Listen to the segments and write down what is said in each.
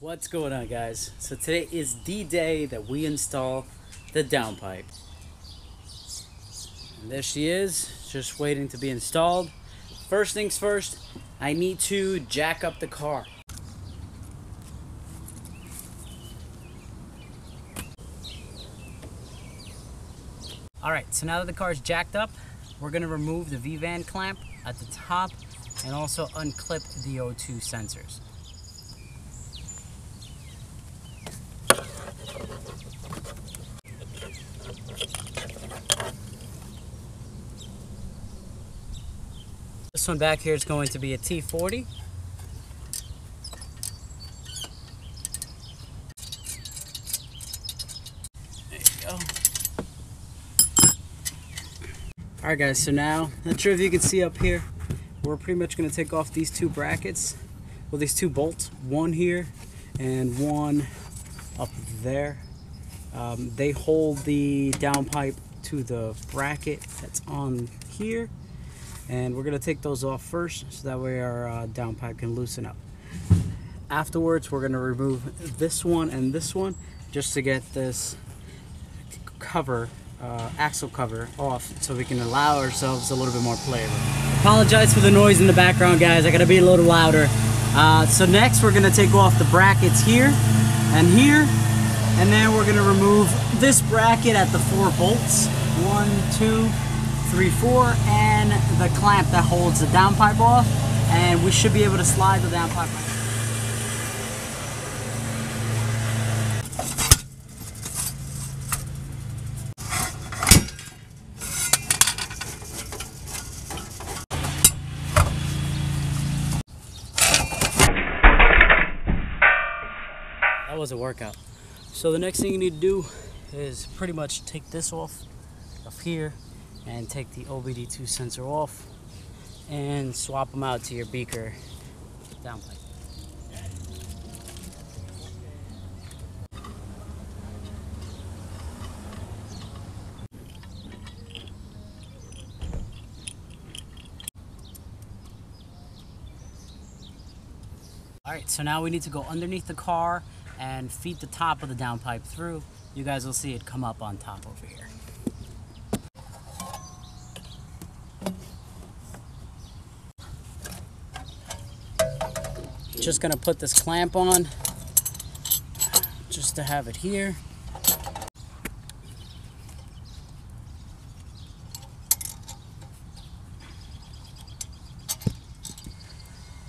What's going on, guys? So today is the day that we install the downpipe. And there she is, just waiting to be installed. First things first, I need to jack up the car. Alright, so now that the car is jacked up, we're going to remove the V-van clamp at the top and also unclip the O2 sensors. This one back here is going to be a T40. There you go. Alright guys, so now, not sure if you can see up here, we're pretty much going to take off these two brackets, well these two bolts, one here and one up there. They hold the downpipe to the bracket that's on here. And we're going to take those off first so that way our downpipe can loosen up. Afterwards, we're going to remove this one and this one just to get this cover, axle cover off so we can allow ourselves a little bit more play. Apologize for the noise in the background, guys. I got to be a little louder. So next, we're going to take off the brackets here, and then we're going to remove this bracket at the 4 bolts. 1, 2, 3, 4, and the clamp that holds the downpipe off, and we should be able to slide the downpipe. That was a workout. So the next thing you need to do is pretty much take this off of here and take the OBD2 sensor off and swap them out to your Becker downpipe. Alright, so now we need to go underneath the car and feed the top of the downpipe through. You guys will see it come up on top over here. Just gonna put this clamp on just to have it here.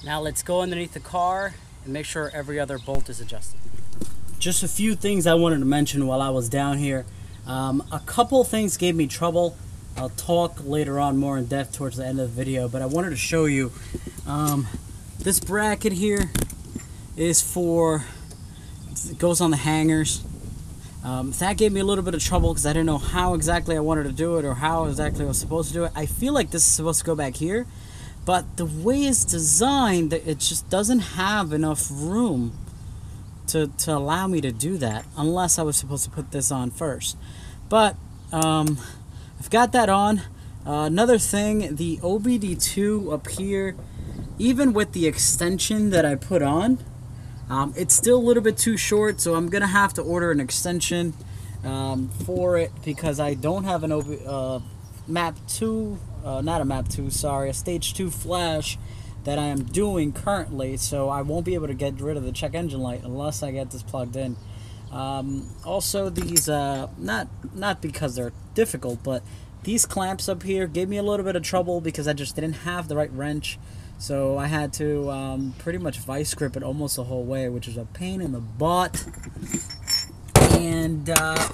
Now let's go underneath the car and make sure every other bolt is adjusted. Just a few things I wanted to mention while I was down here. A couple things gave me trouble. I'll talk later on more in depth towards the end of the video, but I wanted to show you this bracket here is for, it goes on the hangers. That gave me a little bit of trouble because I didn't know how exactly I wanted to do it or how exactly I was supposed to do it. I feel like this is supposed to go back here, but the way it's designed, it just doesn't have enough room to allow me to do that unless I was supposed to put this on first. But I've got that on. Another thing, the OBD2 up here, even with the extension that I put on, it's still a little bit too short, so I'm gonna have to order an extension for it because I don't have an map 2, not a map 2, sorry, a stage 2 flash that I am doing currently, so I won't be able to get rid of the check engine light unless I get this plugged in. Also, these not because they're difficult, but these clamps up here gave me a little bit of trouble because I just didn't have the right wrench. So I had to pretty much vice grip it almost the whole way, which is a pain in the butt. And I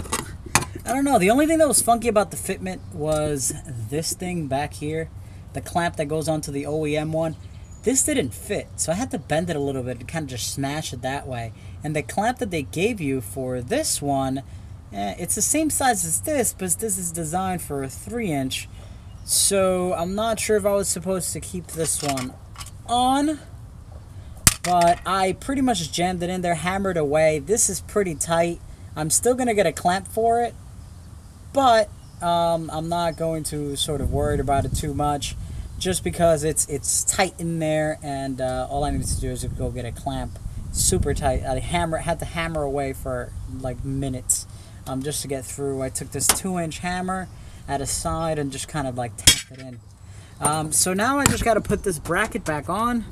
don't know, the only thing that was funky about the fitment was this thing back here, the clamp that goes onto the OEM one. This didn't fit, so I had to bend it a little bit and kind of just smash it that way. And the clamp that they gave you for this one, it's the same size as this, but this is designed for a 3-inch. So I'm not sure if I was supposed to keep this one on, but I pretty much jammed it in there, hammered away. This is pretty tight. I'm still gonna get a clamp for it, but I'm not going to sort of worry about it too much, just because it's tight in there, and all I need to do is go get a clamp super tight. I had to hammer away for like minutes just to get through. I took this 2-inch hammer at a side and just kind of like tapped it in. So now I just got to put this bracket back on.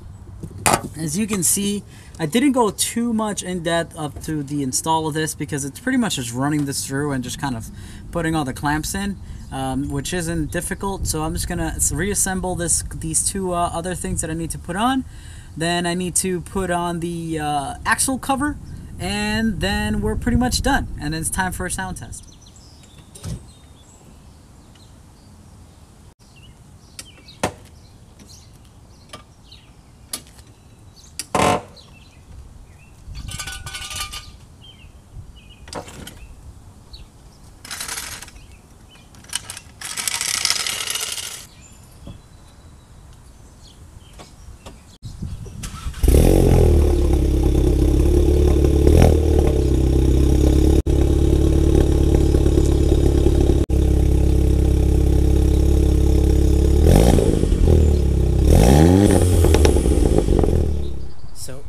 As you can see, I didn't go too much in depth up to the install of this because it's pretty much just running this through and just kind of putting all the clamps in, which isn't difficult. So I'm just gonna reassemble these two other things that I need to put on. Then I need to put on the axle cover, and then we're pretty much done. And then it's time for a sound test.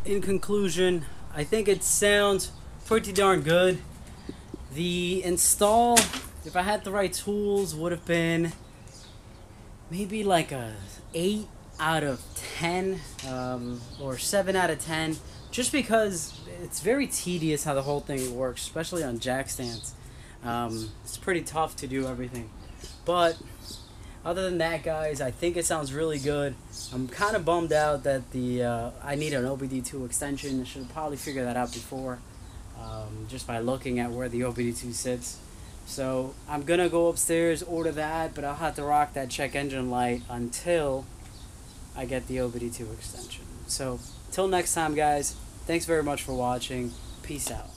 In conclusion, I think it sounds pretty darn good. The install, if I had the right tools, would have been maybe like a 8 out of 10 or 7 out of 10, just because it's very tedious how the whole thing works, especially on jack stands. It's pretty tough to do everything, but other than that, guys, I think it sounds really good. I'm kind of bummed out that I need an OBD2 extension. I should have probably figured that out before, just by looking at where the OBD2 sits. So I'm gonna go upstairs, order that, but I'll have to rock that check engine light until I get the OBD2 extension. So till next time, guys, thanks very much for watching. Peace out.